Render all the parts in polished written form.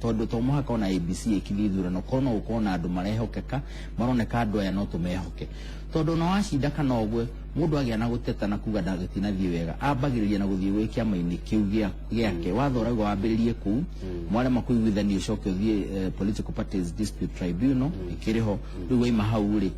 tondu to muhaka ona ABC ikithithura no kono ukona andu marehokeka maroneka andu aya no tumehoke tondu no acinda kana ogwe mundu agia na guteta na kuga ndagitina thie wega ambagiriria na guthie gwikia maini kiu giake wathoraga wambiririe ku mwale makuiguithania ucoke thie political parties dispute tribunal ikiriho riu waima hau ri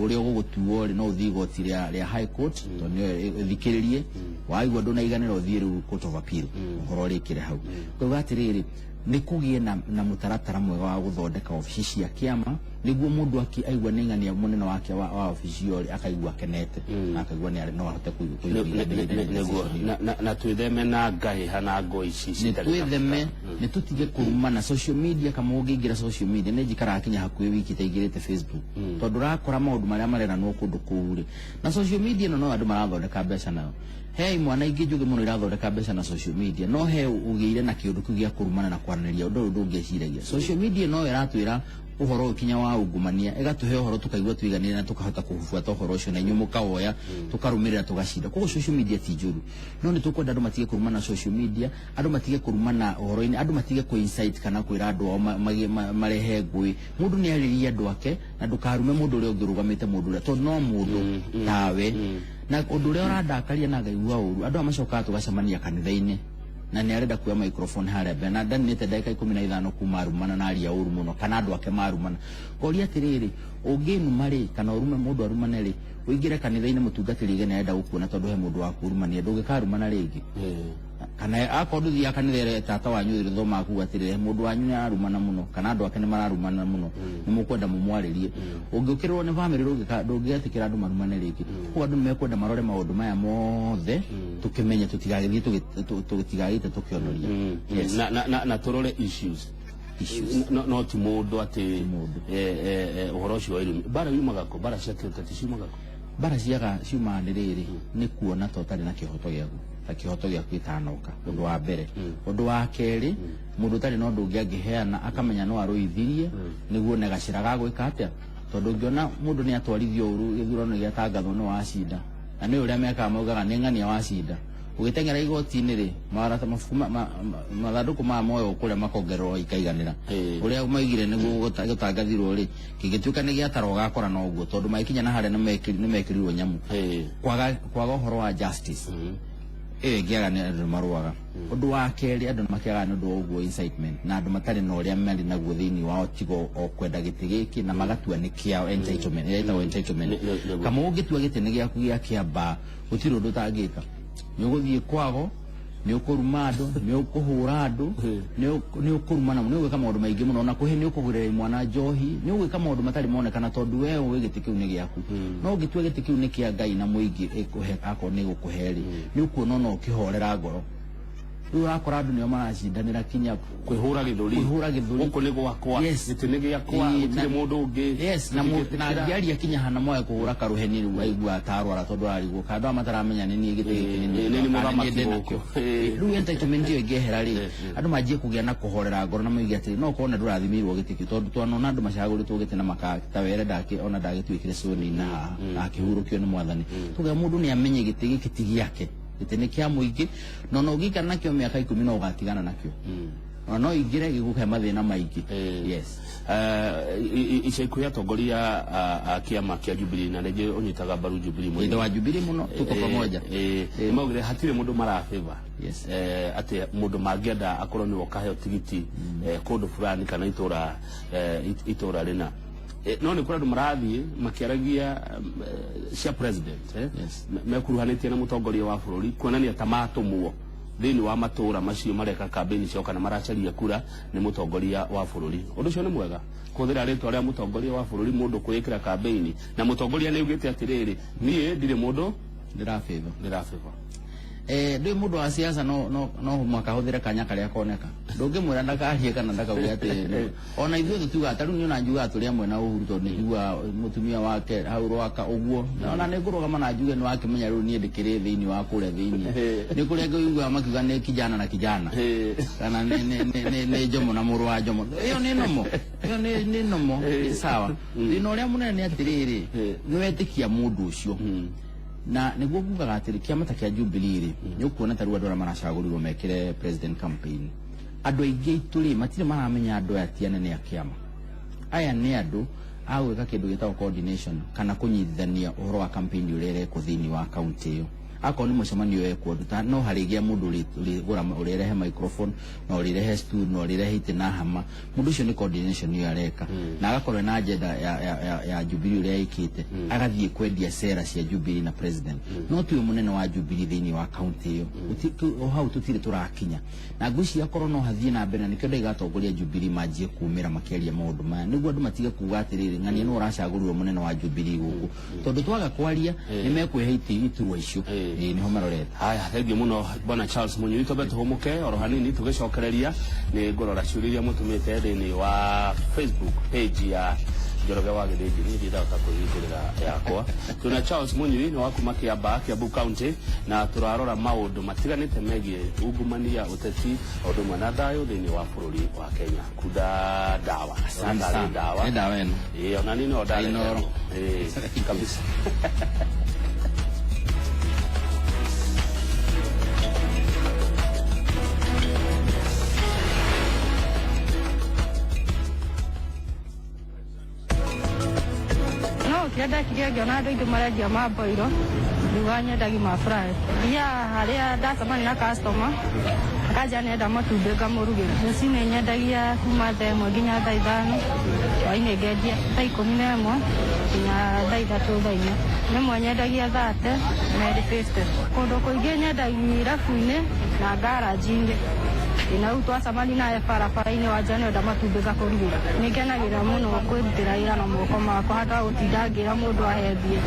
uri gugutuo ri no uthie goti ria high court to ni thikiririe waigua ndu na iganira uthie riu court of appeal ngoro ri kire hau kwa atiriri ni kugie na mutaratara mwega wa guthondeka ofici cia kiama niguo mundu aigua ni ng'ania munene wake wa ofici yori akaigua kenete akaigua ni ari no ahote kuiguo na twitheme na ngai hana ngoi ici ni twitheme ni tutige kurumana social media kama ungiingira social media ni jikara akinya hakuhi wiki taigirite Facebook tondu rakora maundu maria marera no kundu kuuri na social media no andu marathondeka mbeca nayo he mwana ingi njuge muno irathondeka mbeca na social media no he ugiire na kiundu kiu gia kurumana na kwaraniria undu ndungiciragia social media no iratwira uhoro ukinya wa ungumania igatuhe uhoro tukaigua twiganire na tukahota kufuata uhoro ucio na inyumu kaoya tukarumirira tugacida kuko social media ti njuru no ni tukwenda andu matige kurumana social media andu matige kurumana uhoro-ini andu matige ku insight kana kwira andu marehe ngui mundu ni ariria andu ake na ndukarume mundu uria ungirugamite mundu uria tondu no mundu tawe na undu uria urandakaria na ngaigua uru andu amacoka tugacemania kanitha-ini na ni arenda kuya microphone haria bena ndanite ndagika 15 kuma arumana na aria uru muno kana andu ake marumana koria atiriri unginu mari kana urume mundu arumane ri uingire kanitha-ini mutungatiri gene arenda gukuona tondu he mundu wa kurumania ndungikarumana ringi kana akonduthia kanitha tata wanyu thoma kuga atiriri mundu wanyu ni arumana muno kana andu ake ni mararumana muno ni mukwenda mumwaririe ungikirwo ni family ndungiatikira andu marumane ringi ko andu mekwenda marore maundu maya mothe tukimenye tutigagithie tutigagite tukionoria yes na turore issues no ti mundu ati uhoro ucio wa irumi bara yumaga ko bara cia kiutati ciumaga ko bara ciaga ciuma ndiriri ni kuona totari na kihoto giaku akihoto giaku itanoka undu wa mbere undu wa keri mundu tari no ndu ngiangiheana akamenya no aruithirie niguo ne gacira ga gwika atia tondu ngiona mundu ni atwarithio uru githurano giatangatho no wacinda na ni uria meka maugaga ni ng'ania wacinda ugitengera igoti-ini ri marata mafuma mathanduku ma moyo kuria makongererwo ikaiganira uria maigire niguo gutangathirwo ri kigituika ni giataro gakora no uguo tondu maikinya na haria ni mekirirwo nyamu kwaga uhoro wa justice ngiaga ni andu maruaga undu wa keri andu makiaga ni undu wa uguo incitement na andu matari na uria meri naguo thiini wao tigo o kwenda giti giki na magatua ni kiao entitlement itawa entitlement kama ungitua giti ni giaku gia kiamba utiro undu tangika ni uguthie kwago ni ukuruma andu ni ukuhura andu ni ukurumana ni ugwika maundu maingi muno na kuhe ni ukugurira mwana njohi ni ugwika maundu matari monekana tondu wewe wigiti kiu ni giaku no gitwe giti kiu ni kia Ngai na muingi ikuhe ako ni gukuheri ni ukuona no ukihorera ngoro riu akora andu nio maracindanira kinya kwihura githuri guku ni gwakwa giti ni giakwa gutire mundu ungi na ngiaria kinya hana moya kuhura karuheni riu aigua atarwara tondu arigwo kandu amataramenya ni giti ni muramaki guku riu entitlement iyo ingehera ri andu manjie kugia na kuhorera ngoro na moigi atiri no kona ndurathimirwo giti kiu tondu twanona andu macaguritwo giti na makata were ndake ona ndagituikire coni na akihurukio ni mwathani tuga mundu ni amenye giti giki ti giake giti ni kia muingi no gikana nakio miaka 10 no ugatigana nakio no ingire giguke mathina maingi yes ica ikuhi atongoria a kiama kia Jubilee na reje unyitaga mbaru Jubilee mwendo wa Jubilee muno tuko pamoja maugire hatire mundu marafeva yes ate mundu mangienda akorwo ni wakaheo tigiti kundu fulani kana itora rina no ni kuradu marathi makiaragia cia president mekuruhanitie na mutongoria wa bururi kuonania tamatumwo thini wa matura macio mareka campaign cio kana maracaria kura ni mutongoria wa bururi undu cio ni mwega kuthira ritwa ria mutongoria wa bururi mundu kuikira campaign na mutongoria ni ugite atiriri nie ndire mundu ndirafeva ndi mundu wa siasa no mwakahuthira kanya karia koneka ndungimwira ndakarie kana ndakauga ati ona ithuĩ tutuga ataru ni ona njuga turi amwe na Uhuru tondu nigua mutumia wake hau rwaka uguo ona ni ngurugama na njuge ni wakimenya riu ni ndikire thiini wa kuria thiini ni kuria ngigua makiuga ni kijana na kijana kana ni jomo na muru wa jomo iyo ni nomo sawa thina uria munene ni atiriri ni wetikia mundu ucio na niguo kugaga atiri kiama ta kia Jubilee ni ukuona taru andu maracagurirwo mekire president campaign andu aingi ituri matire maramenya andu atiane ne akiama aya ne andu awe ka kindu gitao coordination kana kunyithania uhoro wa campaign urere ko thini wa county yo ako ni mucemanio ekwo nduta no harigia mundu gura urerehe microphone no urerehe stool no urerehe itina hama mundu ucio ni coordination yo areka na agakorwo na agenda ya Jubilee ure ikite agathie kwendia sera cia Jubilee na president no tu munene wa Jubilee thini wa county yo hau tutire turakinya na ngwici akorwo no hathie na mbere nikio ndaigatongoria Jubilee majie kumira makeria maundu maya niguo andu matige kuga atiriri ng'ania no uracagurwo munene wa Jubilee guku tondu twaga kwaria ni mekwehe iturwa icio ni homarorete haya thengi muno bwana Charles Munyui tobe tuhomuke oro hanini tugicokereria ni ngorora ciuriria mutumite thini wa Facebook page ya Njoroge wa Githĩnjĩri ni ndĩrenda kũhingũrĩra yakwa tuna Charles Munyui ni wakuma Kiambu County na turarora maundu matiganite megie ungumania uteti undu mwe na thayu thini wa bururi wa Kenya kuda dawa sana dawa eno ona nini odare kabisa Yada kiria giona andu ingi marendia mamboiro nduga nyendagi mafry ya haria ndacemania na customer akaja nenda matumbĩ ngamũrugĩra rũcinĩ nyendagia kuma thaa 1 nginya thaa 5 hwainĩ ngendia thaa 11 nginya thaa 3 thaa 4 rĩmwe nyendagia 30 Merry Festive kũndũ kũingĩ nyendagia irabu-inĩ na ngaraji-inĩ na twacemania naye barabara-inĩ wanja nĩenda matumbĩ ngakũrugĩra nĩngenagĩra mũno kwĩrutĩra wĩra na moko makwa handũ ha gũtinda ngĩra mũndũ ahembie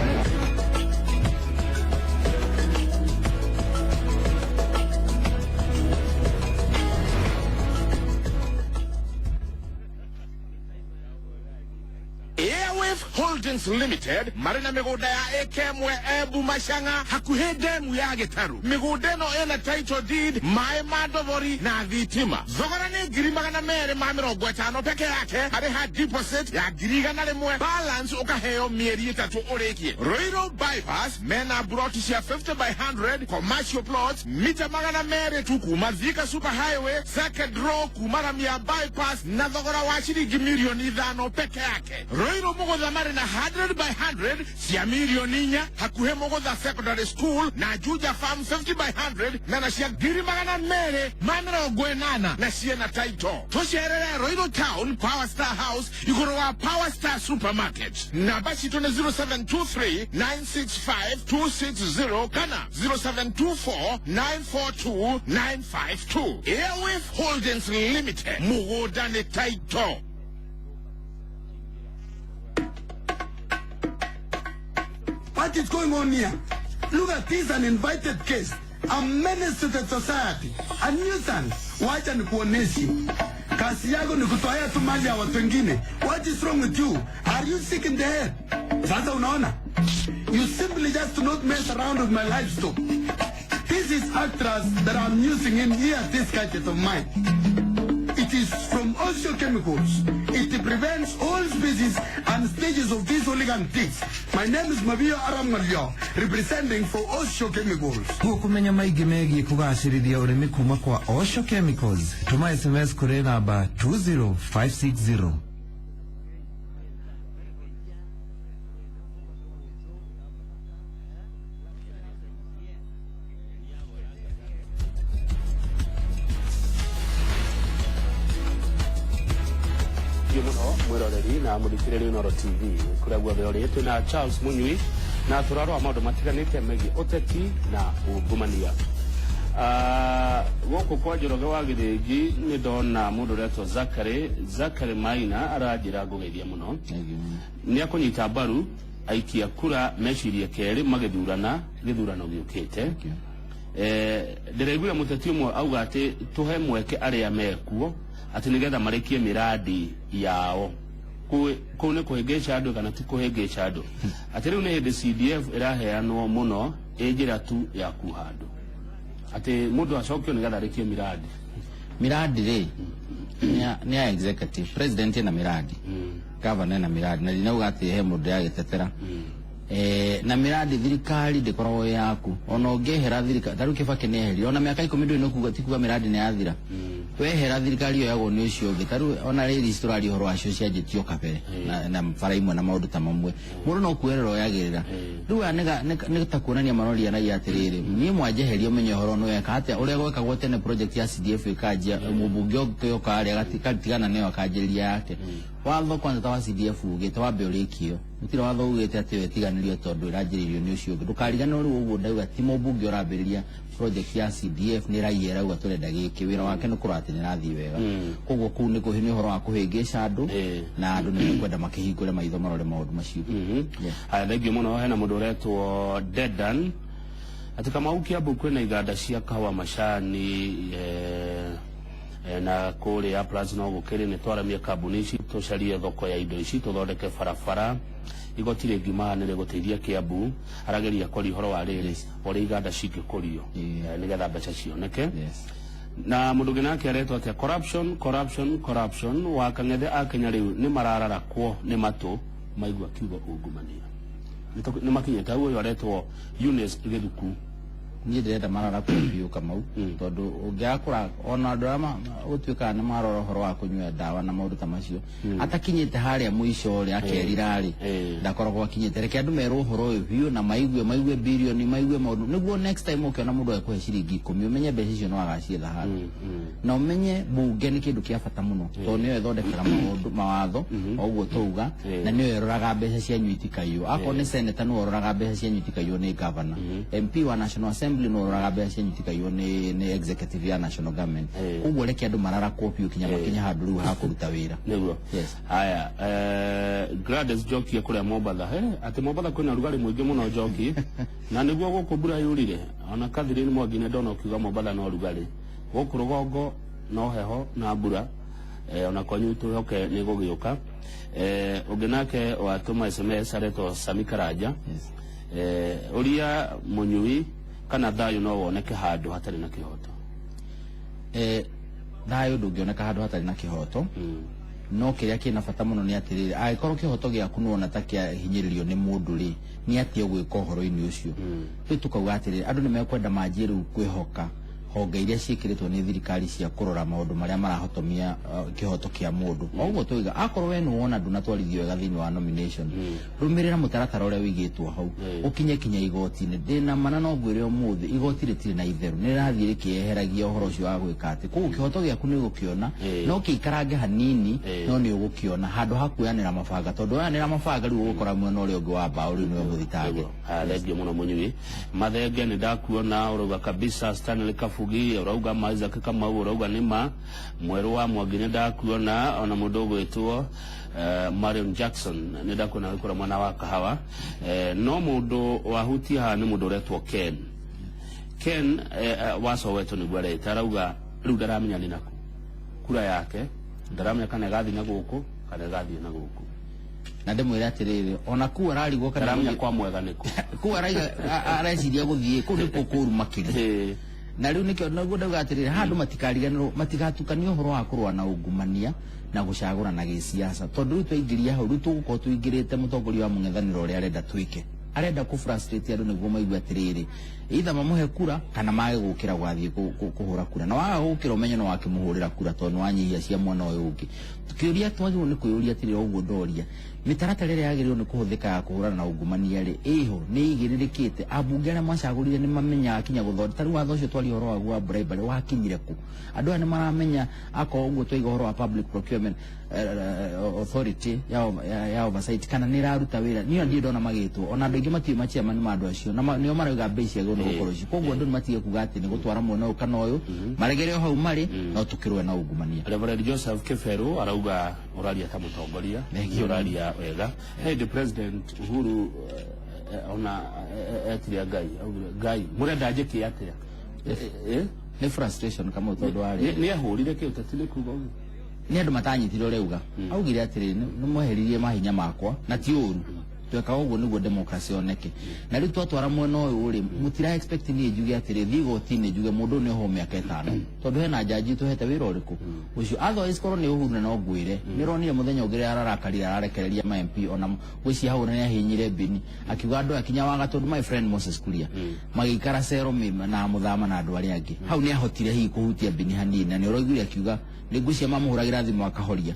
Holdings Limited marina migunda ya ekemwe Embu Mashanga hakuhe demu ya Gitaru migunda eno ena title deed mae mandovori na thitima thogora ni ngiri 250 peke yake hari ha deposit ya ngiri 100 balance ukaheo mieri 3 urekie Ruiru bypass mena brought cia 50 by 100 commercial plots mita 200 tu kuma Thika super highway second row kumaramia bypass na thogora wa shilingi milioni 5 peke yake Ruiru mugotha na 100 by 100 cia milioni 4 hakuhe Mogotha secondary school na Juja farm 50 by 100 na cia ngiri 280 na cia na title tucerere Ruiru town Power Star house iguru wa Power Star supermarket na basi tuna 0723 965 260 kana 0724 942 952 Airwave Holdings Limited mugoda ne title. What is going on here? Look at this, an invited case. A menace to the society. A nuisance. Wacha nikuoneshe. Kazi yako ni kutoa tu mali ya watu wengine. What is wrong with you? Are you sick in the head? Sasa unaona? You simply just do not mess around with my livestock. This is actress that I'm using in here, this gadget of mine. It is from Osho Chemicals. It prevents all species and stages of these hooligan ticks. My name is Mavio Aramalio, representing for Osho Chemicals. Kumenya maigi megi kugashiriria urimi kuma kwa Osho Chemicals. Tuma SMS kure namba 20560. mwiroreri na muthikiriria Inooro TV kuria guothe uri twina Charles Munyui na turarora maundu matiganite megie uteti na ungumania goko kwa Njoroge wa Githĩnjĩri ni ndona mundu retwo Zakari Maina aranjira ngugeithia muno ni akunyita mbaru aikia kura meciria keri magithurano giukite ndiregwira muteti umwe auga ati tuhe mweke aria mekuo ati nigetha marekie miradi yao kune kuhengesha andu kana ti kuhengesha andu ati riu ni hindi CDF iraheanwo muno ejira tu ya kuhandu ati mundu acokio nigetha arekie miradi ri ni ya executive president na miradi governor na miradi na linauga ati he mundu ya gitetera na miradi thirikari ndikorwo yaku ona ungehera thirikari taru Kibaki ni eheri ona miaka 10 ndio inokuga tikuga miradi ni yathira wehera thirikari yo yago ni ucio ngitaru ona riri storari horo acio cia jitio kabere na mfara imwe na maundu ta mamwe muru no kuerero yagirira riu nega ta kuonania maroria na yatiriri ni mwanjeherio menye horo no yaka atia uria gwekagwo tene project ya CDF ikajia mubunge oka aria gatigana nayo akanjiria yake watho kwanza tawa CDF ugite wambe urikio mutira watho ugite ati wetiganirio tondu iranjiririo ni ucio ndukariganira uri uguo ndauga ti mubunge urambiriria project ya CDF ni raiera uga turenda giki wira wake no kurati ni rathi wega koguo kuu ni kuhini horo wa kuhingisha andu na andu ni kwenda makihingure maitho marore maundu macio haya thengio muno hena mundu uretwo Dedan ati kama ukiambu kwina iganda cia kahawa macani na kuri ya plus no gukiri ni twaramia kambuni ici tucarie thoko ya indo ici tuthondeke barabara igotire ngima nere guteithia Kiambu arageria kori horo wa riri ori iganda cingikurio nigetha mbeca cioneke na mundu ginake aretwo atia corruption wakang'ethe akenya riu ni mararara kwo ni matu maigua kiugo ungumania ni makinyete uyo aretwo Eunice Githuku ni ndirenda marara kubiu kamau tondu ungiakura ona drama utwika na maroro horo wa kunywa dawa na maundu ta macio atakinyite haria mwisho ri akerirari ndakoragwo akinyite reke andu meru horo uyu biu na maigue bilioni maigue maundu niguo next time ukiona mundu akuhe ciringi 10 umenye mbeca icio no agacietha handu na umenye bunge ni kindu kia bata muno tondu niyo ithondekaga maundu mawatho oguo tuuga na niyo eroraga mbeca cia nyuitikayo ako ni senator no eroraga mbeca cia nyuitikayo ni governor MP wa National Assembly no raga cia nyitikayo ni executive ya national government uguo reke andu marara copy ukinya makinya handu ru ha kuruta wira niguo haya Gladys Joki kuria Mombatha ati Mombatha kwina rugari mwingi muno Joki na niguo gukumbura yurire ona kathiri ni mwagine ndona ukiuga Mombatha no rugari guku rugongo no heho na mbura ona kwanyu tuhoke ni gugiuka uginake watuma SMS areto Samikaraja uria munyui kana thayo no woneke handu hatari na kihoto thayo ndungioneka handu hatari na kihoto no kiria kina bata muno ni atiriri aikorwo kihoto giaku nuona ta kia hinyiririo ni mundu ri ni ati ogwika horo-ini ucio tukauga atiriri andu ni mekwenda manjiru kwihoka honge iria cikiritwo ni thirikari cia kurora maundu maria marahotomia kihoto kia mundu oguo tuiga akorwo we no wona nduna twarithio wega thini wa nomination rumirira mutaratara uria wigitwo hau ukinye kinya igoti-ini ndina mana no ngwire umuthi igoti ritire na itheru ni rathie rikieheragia uhoro ucio wa gwika ati koguo kihoto giaku ni gukiona no kiikarange hanini no ni ugukiona handu hakuyanira mabanga tondu yanira mabanga riu ugukora mwena uria ungi wa mbao riu ni muthitange thengio muno munyui mathenge ni ndakuona uruga kabisa Stanley Kafu urauga maiza kama urauga nima mweru wa mwagine ndakuona ona mundu gwitwo Marion Jackson nindakuna gukura mwana wa kahawa no mundu wahuti ha ni mundu retwo Ken waso wetu ni gware tarauga riu ndaramenya ni naku kura yake ndaramenya kana gathi na guku kana gathi na guku na ndemwira atiriri ona ku ararigwo kana ndaramenya kwa mwega niku ku araiga areciria guthie ku ni kukuru makiri na riu nikio naguo ndauga atiriri handu matikariganirwo matigatukanio horo wa kurwa na ungumania na gucagura na gisiasa tondu twaingiria hau riu tugukorwo tuingirite mutongoria wa mung'ethaniro uria arenda twike arenda ku frustrate andu niguo maigua atiriri either mamuhe kura kana mage gukira gwathie kuhura kura na waga gukira umenye no wakimuhurira kura tondu wanyihia cia mwana uyu ungi tukiuria twagirwo ni kuyuria atiriri uguo ndoria mitaratara iria yagirwo ni kuhuthika ya kuhurana na ungumania ri iho ni igiririkite abunge aria macagurire ni mamenya akinya guthondeka riu watho ucio twari horo wa bribery wakinyire ku andu aya ni maramenya ako uguo twaiga horo wa public procurement authority ya oversight kana ni raruta wira niyo ndio ndona magitwo ona andu ingi matiu machiama ni mandu acio na niyo marauga bei cia gono gukoro icio koguo andu ni matige kuga ati ni gutwara mwena ukana uyu maregere hau mari no tukirwe na ungumania Reverend Joseph Keferu arauga uraria ta mutongoria uraria wega the president Uhuru ona etiria gai murenda njiki atia ni frustration kama utondu wari ni ahurire ki utatile kuga ni andu matanyitire ureuga augire atiri ni muheririe mahinya makwa na ti uru tweka uguo niguo democracy oneke na riu twatwara mwena uyu uri mutira expect ni juge atire thigo tine juge mundu ni ho miaka 5 tondu hena jaji tuhete wira uriku ucio otherwise korwo ni uhuru no gwire nironire muthenya ugire ararakarira ararekereria ma MP ona wici hau ne ahinyire bini akiuga andu akinya waga tondu my friend Moses Kuria magikara cero na muthama na andu ari angi hau ni ahotire hi kuhutia bini hanini na ni uroigire akiuga nigucia mamuhuragira thimu akahoria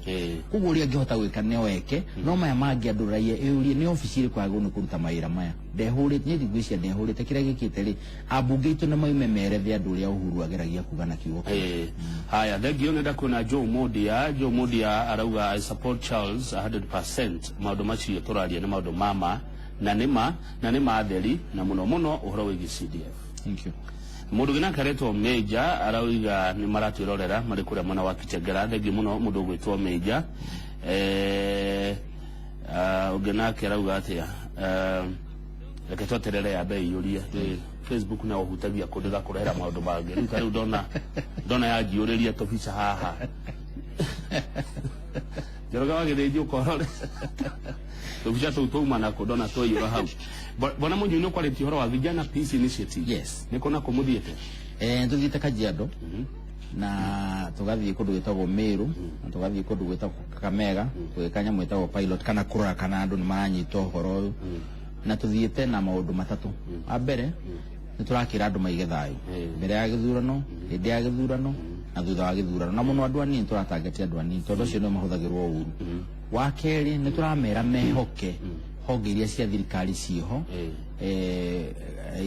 kuguo uri angihota gwika ne weke no maya mangi andu raia uri ni ofisi iri kwagu ni kuruta maira maya ndehurite ni nigucia ndehurite kira gikite ri abunge itu ne maume merethe andu ria uhuru ageragia kuga na kiugo haya thegio nenda kuna Joe Modia arauga I support Charles 100% maundu macio turaria na maundu mama na nima atheri na muno uhoro wigi CDF. Thank you. Mundu gina karetwo Major arauga ni maratwirorera mari kuria mwana wa Kichegera thegi muno mundu gwitwo Major ugena kerauga atia reke tweterere ya bei yuria Facebook na uhutagia kundiga kurehera maundu bangi riu kariu ndona ya jiuriria tofica haha Joroga wagithinjio korore tofica tutuma na kudona toyura hau bona munyu ni kwaleti horo wa vijana peace initiative. Yes, niko na komuthiete tuthiite Kajiado na tugathie kundu gwitagwo Meru na tugathie kundu gwitagwo Kakamega twikanya mwitagwo pilot kana kurora kana andu ni maranyita horo uyu na tuthiite na maundu matatu ambere ni turakira andu maige thayu mbere ya githurano hindi ya githurano na thutha wa githurano na muno andu anini turatargetia andu anini tondu ucio no mahuthagirwo uru wa keri ni turamera mehoke honge iria cia thirikari ciho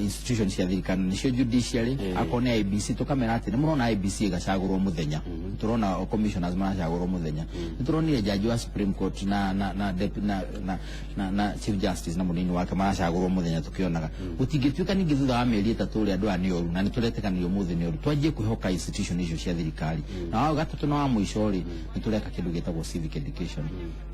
institutions cia thirikari nicio judiciary akone IBC tukamera ati ni murona IBC igacagurwo muthenya turona commissioners maracagurwo muthenya turonire judge wa Supreme Court na Chief Justice na munini wake maracagurwo muthenya tukionaga utingituika ningi thutha wa mieri 3 uri andu ani oru na nituretekanio muthi ni oru twanjie kwihoka institution icio cia thirikari na wao gatatu no wa muico ri nitureka kindu gitagwo civic education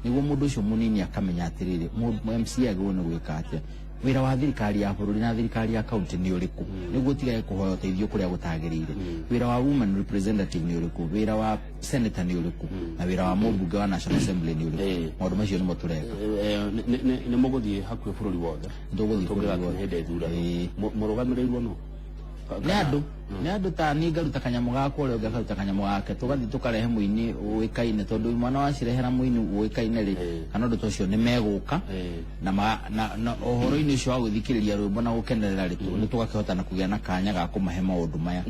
niguo mundu ucio munini akamenya atiriri MCA agwo ni gwika atia wira wa thirikari ya bururi na thirikari ya county ni uriku niguo tigare kuhoya uteithio kuria gutagirire wira wa woman representative ni uriku wira wa senator ni uriku na wira wa mbunge wa National Assembly ni uriku maundu macio ni mo tureka ni muguthie hakwe bururi wothe nduguthie bururi wothe hende thura murugamirĩirwo no ni andu ta ni ngaruta kanyamu gakwa uri ngakaruta kanyamu gake tugathi tukarehe muini uikaine tondu mwana wa cirehera muini uikaine ri kana ndu tocio ni meguka na ohoro-ini ucio wa guthikiriria rwimbo na gukenerera ritu ni tugakihota na kugia na kanya ga kumahe maundu maya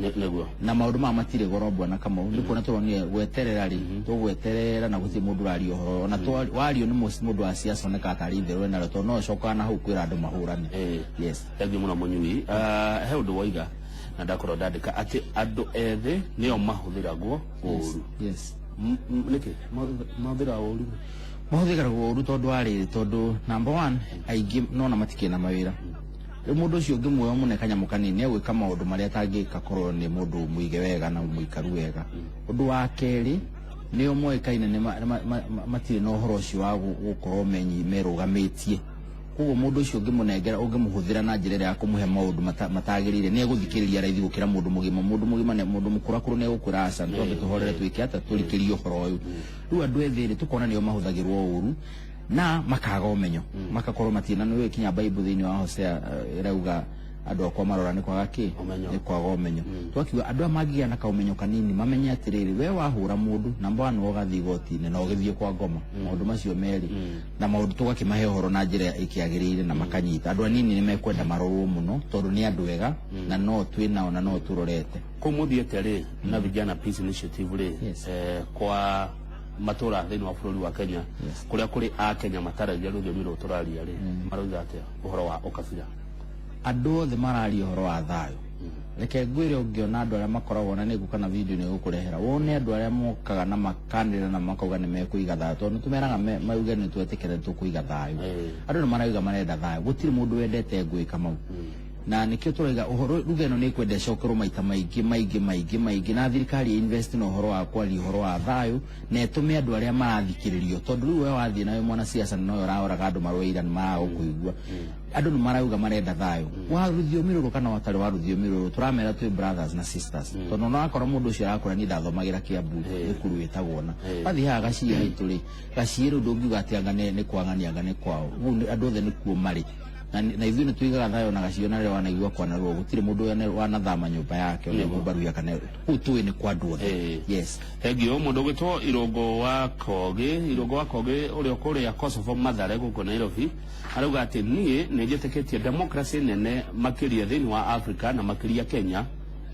na maundu ma matire goro bwana kama ndi kuona turonire gweterera ri tugweterera na guthi mundu ari ohoro na wario ni mundu wa siasa oneka atari therwe na to no coka na hau kwira andu mahurane yes thank you muno munyui he undu waiga na ndakoro ndandika ati andu ethe nio mahuthiragwo uru yes niki mahuthiragwo uru tondu ari tondu number 1 aigi no na matike na mawira mundu ucio ngimwe mune kanyamu kanini egwika maundu maria tangika korwo ni mundu muige wega na muikaru wega undu wa keri nio moikaine ni matire no horo ucio wa gukorwo menyi merugamitie kugo mundu ucio ngimunengera ungimuhuthira na njira ya kumuhe maundu matagirire ni eguthikiriria raithi gukira mundu mugima ne mundu mukurakuru ne gukura asa tondu tuhorere twike ata turikirio horo uyu riu andu ethiri tukona nio mahuthagirwo uru na makaga umenyo makakorwo matina ni wikinya Bible thini wa Hosea irauga andu akwa marora ni kwaga ki ni kwaga umenyo twakiwa andu amagia na kaumenyo kanini mamenye atiriri we wahura mundu namba 1 wogathi goti-ini na ugithie kwa ngoma maundu macio meri na maundu tugakimahe horo na njira ikiagirire na makanyita andu anini ni mekwenda marorwo muno tondu ni andu wega na no twina na no turorete kumuthiete ri na vijana peace initiative ri kwa matura thini wa bururi wa Kenya kuria kuri a Kenya mataragia rũthiomi rũu tũraria ri marauga atia uhoro wa ukabira andu othe mararia uhoro wa thayo reke ngwire ungiona andu aria makoragwo na nigu kana video ni gukurehera wone andu aria mokaga na makandira na makauga ni mekuiga thayo tondu tumeraga mauge ni twetikire tukuiga thayo andu ni marauga marenda thayo gutiri mundu wendete ngui kama na nikio turaiga uhoro rugeno ni kwenda cokero maita maigi na thirikari invest no uhoro wa kwali uhoro wa thayo na etume andu aria marathikiririo tondu riu we wathie nawe mwana siasa no uraoraga andu marwaira ni maragukuigua andu ni marauga marenda thayo waruthio miruru kana watari waruthio miruru turamera twi brothers na sisters tondu no akora mundu ucio arakora ni ndathomagira Kiambu ikuru itagwona bathi ha gaciira ituri gaciira ndungiuga ati anga ni kwangania anga ni kwao andu othe ni kuo mari na ithuĩ nĩ tũigaga thayo na gacio na rĩrĩa wanaigua kwana ruo gũtirĩ mũndũ wanathama nyũmba yake ona mũbaruia kana kũu tũĩ nĩ kwa andũ othe yes egio mũndũ gwĩtwo Irongo wa Kogi ũrĩa kũrĩa Kosovo Mathare gũkũ Nairobi arauga atĩ niĩ nĩ njĩtĩkĩtie democracy nene makĩria thĩinĩ wa Africa na makĩria Kenya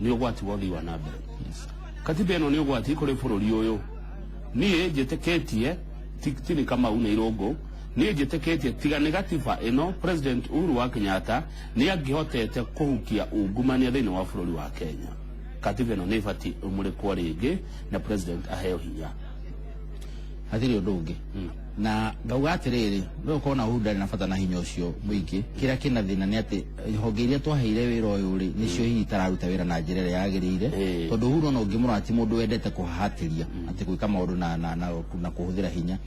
nĩ ũgwati wa ũthii wa na mbere katiba ĩno nĩ ũgwati kũrĩ bũrũri ũyũ niĩ njĩtĩkĩtie tini kama una Irongo ni njĩtĩkĩtie tiga negatiba ĩno President Uhuru wa Kenyatta ni angĩhotete kũhukia ungumania thĩinĩ wa bũrũri wa Kenya katiba ĩno nĩ ibati ũmũrĩkwo rĩngĩ na president aheo hinya hatirĩ ũndũ ũngĩ na ngauga atĩrĩrĩ no kona Uhuru ndarĩ na bata na hinya ũcio mũingĩ kĩrĩa kĩna thĩna nĩ atĩ honge iria twaheire wĩra ũyũ rĩ nĩcio hihi tararuta wĩra na njĩra ĩrĩa yagĩrĩire tondũ Uhuru no ũngĩmũrora ti mũndũ wendete kũhahatĩria atĩ gwĩka maũndũ na kũhũthĩra hinya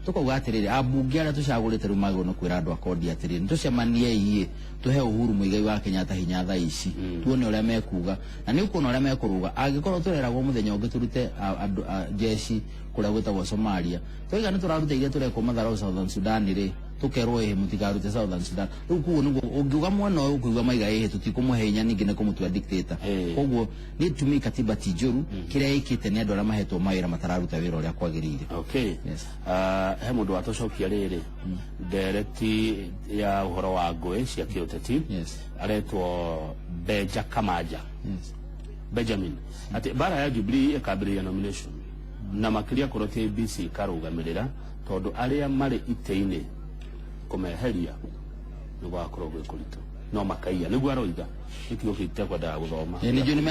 tukauga atiriri abunge aria tucagurite ru magwo no kwira andu akondi atiriri nitucemanie iye tuhe Uhuru Muigai wa Kenyatta hinya tha ici tuone uria mekuga na ni ukuona uria mekuruga angikorwo tureragwo muthenya ungi turute jeshi kuria gwitagwo Somalia twiga ni turaruta iria tureko mathara Southern Sudan ri tukerwo mutigarute Southern Sudan riu kuo niguo ungiuga mwana uyu kuigwa maiga tutikumuhe hinya ningi ne kumutua dictator koguo ni tumi katiba tijuru kiria ikite ni andu aria mahetwo mawira matararuta wira uria kwagirire okay yes he mundu atocokia riri directi ya uhoro wa ngui cia kiuteti yes aretwo Beja Kamaja yes Benjamin ati bara ya Jubilee ikabiria nomination na makiria kurotia ABC karugamirira tondu aria mari ite-ini kumeheria nigwa korogwe kurito no makaiya nigwa aroiga ikio kiteko da guthoma ni juni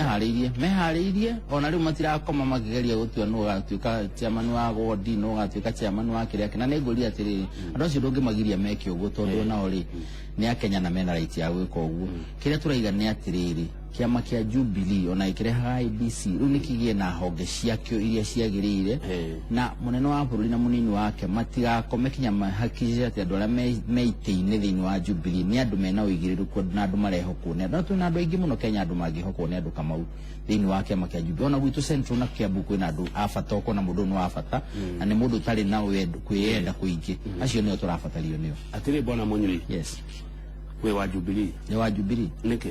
mehariirie ona riu matirakoma magigeria gutua no gatuika chairman wa godi no gatuika chairman wa kiria kina ne ngori atiri andu acio ndungi magiria meke uguo tondu na ori ni akenya na mena right ya gwika uguo kiria turaiga ni atiriri kiama kia Jubilee ona ikireha IBC riu nikigie na honge ciakio iria ciagirire na munene wa bururi na munini wake matigakome kinya mahakije ati andu aria meite-ini thiini wa Jubilee ni andu mena uigiriruku na andu marehokwo ni andu na andu aingi muno Kenya andu mangihokwo ni andu Kamau thiini wa kiama kia Jubilee ona gwitu Central na Kiambu kwina andu afata uko na mundu no afata na ni mundu tari na wendo kwiyenda kuingi acio nio turafatario nio atiri bona Munyuri yes we wa Jubilee ni wa Jubilee niki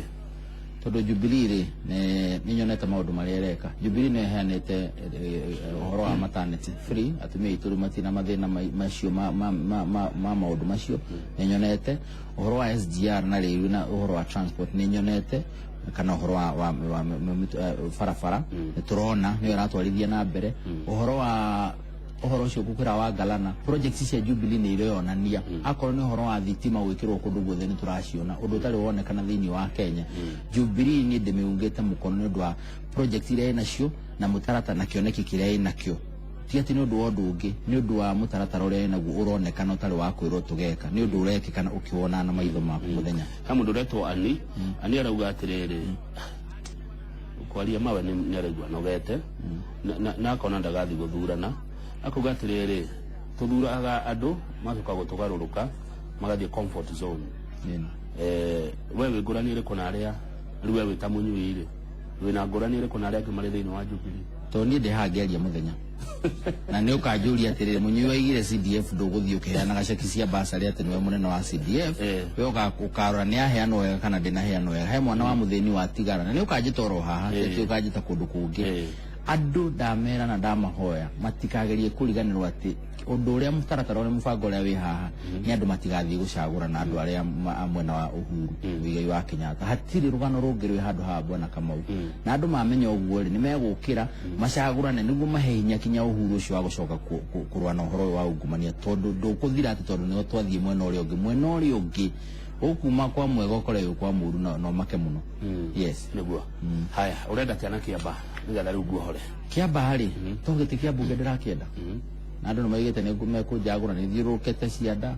todo Jubilee ni nyoneta maundu marereka Jubilee ne hanete uhoro wa maternity free atumia ituru matina mathina macio ma maundu macio ni nyonete uhoro wa SGR na riu na uhoro wa transport ni nyonete kana uhoro wa farafara turona ni aratwarithia na mbere uhoro wa uhoro cio gukira wa galana projects cia Jubilee ni ireonania akorwo ni uhoro wa thitima gwikirwo kundu guothe ni turaciona undu tari wonekana thiini wa Kenya Jubilee ni ndimiungite mukono ni undu wa project iria inacio na mutarata na kioneki kiria inakio tiati ni undu wa undu ungi ni undu wa mutaratara uria inaguo uronekana utari wa kwirwo tugeka ni undu urekikana ukiwona na maitho maku muthenya kama mundu retwo ani arauga atiriri kwaria mawe ni arigwa nogete na akona ndagathi guthurana akuga atiriri tuthuraga andu macoka gutugaruruka magathie comfort zone wewe ngurani iri kuna aria riu wewe ta Munyuri iri wina ngurani iri kuna aria kimari thiini wa Jubilee to ni ndihangeria muthenya na ni ukanjuria atiriri Munyuri waigire CDF nduguthie ukiheana gaceki cia basari ati niwe munene wa CDF we ukarora ni aheana wega kana ndinaheana wega he mwana wa muthini wa tigara na ni ukanjitoro haha ati ukanjita kundu kungi andu ndamera na ndamahoya matikagerie kuriganirwo ati undu uria mutaratara uria mubango uria wi haha ni andu matigathie gucagura na andu aria mwena wa Uhuru Muigai wa Kenyatta hatiri rugano rungi rwi handu ha Bwana Kamau na andu mamenya uguo ri ni megukira macagurane niguo mahe hinya kinya Uhuru ucio wa gucoka kurwa na uhoro wa ungumania tondu ndukuthira ati tondu niyo twathie mwena uria ungi ukuma kwa mwega ukore kwa muru no make muno yes niguo haya urenda tiana Kiamba nigatha riu guo hore Kiamba hari to giti Kiambu ndirakienda na andu nimaigite ni mekujagura ni thiurukete cianda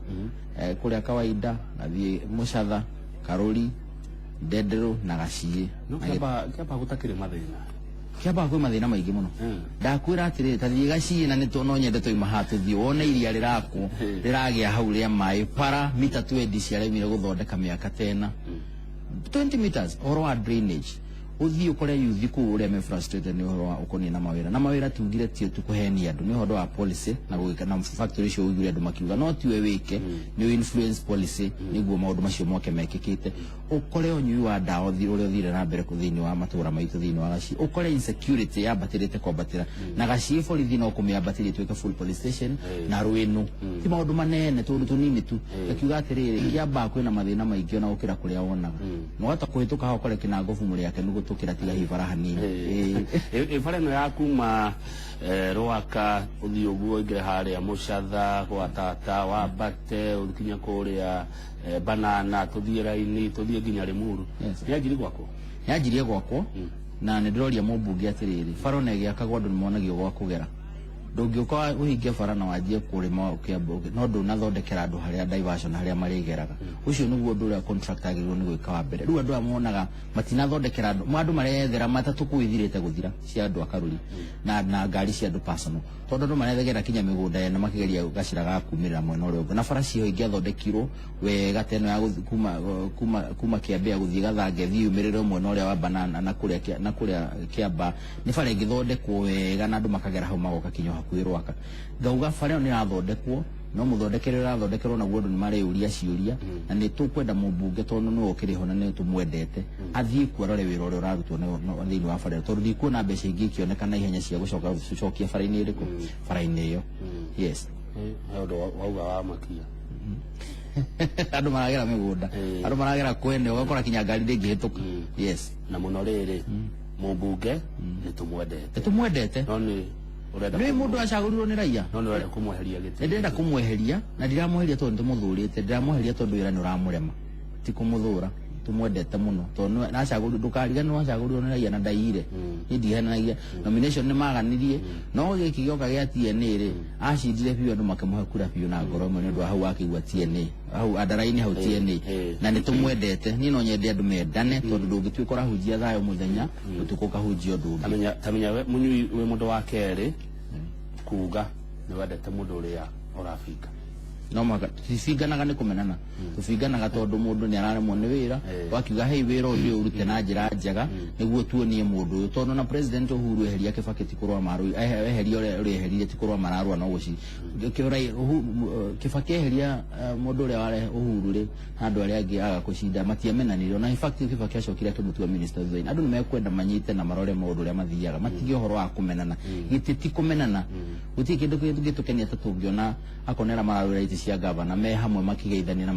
kuria kawaida na thie Mucatha Karuri Ndendero na Gacii no kiaba gutakire mathina kiaba kwĩ mathĩna maingĩ mũno ndakwĩra atĩrĩ ta thiĩ Gacii na nĩ no nyende tũima hatũthiĩ wone iria rĩrakwo rĩragĩa hau rĩa maĩ para mita 20 ciaremire gũthondeka mĩaka tena 20 meters oro wa drainage uthi ukore yuthi ku ure me frustrated ni horo ukoni na mawira tugire tio tukuheni andu ni hodo wa policy na gwika na factory cio ugire andu makiuga no tiwe wike ni influence policy niguo maundu macio moke mekikite ukore onyu wa dawa thi ure thire na mbere kuthini wa matura maitu thini wa Gacii ukore insecurity ya batirite kombatira na Gacii borithi no kumia batiri tweka full police station na Rwinu ti maundu manene tundu tunini tu akiuga atiriri kiamba kwina mathina maingi ona ukira kuria wonaga no hata kuhituka ha ukore kinangofu muri yake nugu tukira tiga hivara hanini ifare no yakuma Rwaka uthi uguo ingire haria Mucatha kwa tata wa Bate ukinya kuria Banana tuthiraini tuthie ginya Limuru yajiri gwako yajirie gwako na ndiroria mubunge atiriri farone giakagwa ndu monagio gwa kugera ndungĩuka uhinge bara na wanjie kurima Kiambu no ndunathondekera andu haria diversion haria marigeraga ucio niguo ndu uria contractor agirwo ni gwika wa mbere riu andu amonaga matinathondekera andu marethera matatu kuithirite guthira cia andu akaruri na ngari cia andu personal tondu andu marethegera kinya migunda ena makigeria gacira ga kumirira mwena uria ungi na bara cio ingiathondekirwo wega teno ya kuma Kiambia guthie gathange thiumirire mwena uria wa Banana na kuria Kiamba ni bara ingithondekwo wega na andu makagera hau magoka kinyo hakuhĩ Rwaka ngauga bara ni rathondekwo no muthondekere rathondekerwo na guondo ni mareuria ciuria na ni tukwenda mubunge tondu no okiriho na ni tumwendete athii kuarore wira uria urarutwo no thini wa bara tondu ndikuona mbeca ingi kionekana ihenya cia gucokia bara-ini iriku bara-ini iyo yes ndo wauga wa makia andu maragera migunda andu maragera kwene ugakora kinya ngari ndingihituka yes na muno riri mubunge ni tumwendete no ni ni mundu acagurirwo ni raia no ndirenda kumweheria giti ndenda kumweheria na ndiramweheria tondu ndimuthuurite ndiramweheria tondu wira ni uramurema ti kumuthura tumwendete muno tondu na acaguri ndukariga ni acagurirwo ni raia na ndaire ni ndihenagia nomination ni maganirie no giki gioka gia TNA ri acindire biu andu makamuha kura biu na ngoro mwe ndu hau akigwa TNA hau adaraini hau TNA na ni tumwendete ni no nyende andu mendane tondu ndungitwikora hujia thayo muthenya utukuka hujia ndungi tamenya munyui we mundu wa keri kuga ni wendete mundu uria urafika no maka tifinganaga ni kumenana tufinganaga tondu mundu ni araremwo ni wira wakiuga hei wira uyu urute na njira njega niguo tuonie mundu uyu tondu na president Uhuru eheria Kibaki tikurwa maru eheria uri eheria tikurwa mararwa no guci kiurai Kibaki eheria mundu uria ware Uhuru ri andu aria angi aga kucinda matiamenanire na in fact Kibaki acokire kimutua minister Zain andu nimekwenda manyite na marore mundu uria mathiaga matige horo wa kumenana gititi kumenana uti kindu gitukenia tatungiona akonera mararura cia gavana me hamwe makigeithania na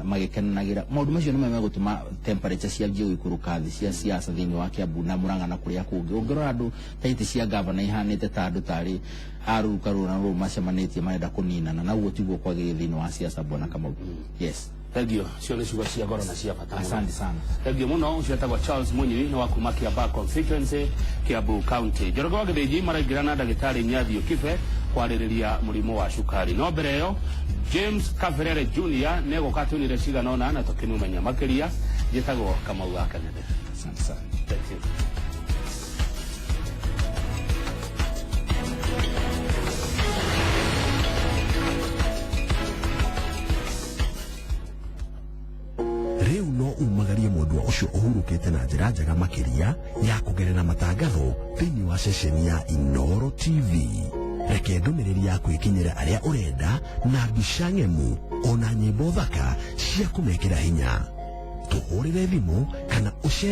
magikenanagira maundu macio ni meme gutuma temperature cia njio ikuruka thi cia siasa thini wa Kiambu na Murang'a na kuria kungi ungirora andu taiti cia gavana ihanite ta andu tari aruka runa ru macemanitie marenda kuninana na guo tiguo kwagire thini wa siasa bwana Kamau yes tagio cio ni ciugo cia goro na cia bata asante sana tagio muno ucio etagwa Charles Munyiri ni wa kuma Kiambaa constituency Kiambu county Njoroge wa Githĩnji maraingĩra na ndagĩtarĩ Nyathio Kibe kwarĩrĩria mũrimũ wa cukari no mbere ĩyo James Kaverere Jr negoka tunire cigana ona na tukimumenya makiria njĩtagwo Kamau wa Kanene asante sana thank you riu no umagarie mundu ucio uhurukite na njira njega makiria ya kugerera matangatho thini wa ceceni ya Inooro TV reke ndumiriri yaku ikinyira aria urenda na mbica ng'emu ona nyimbo thaka cia kumekira hinya tuhurire thimu kana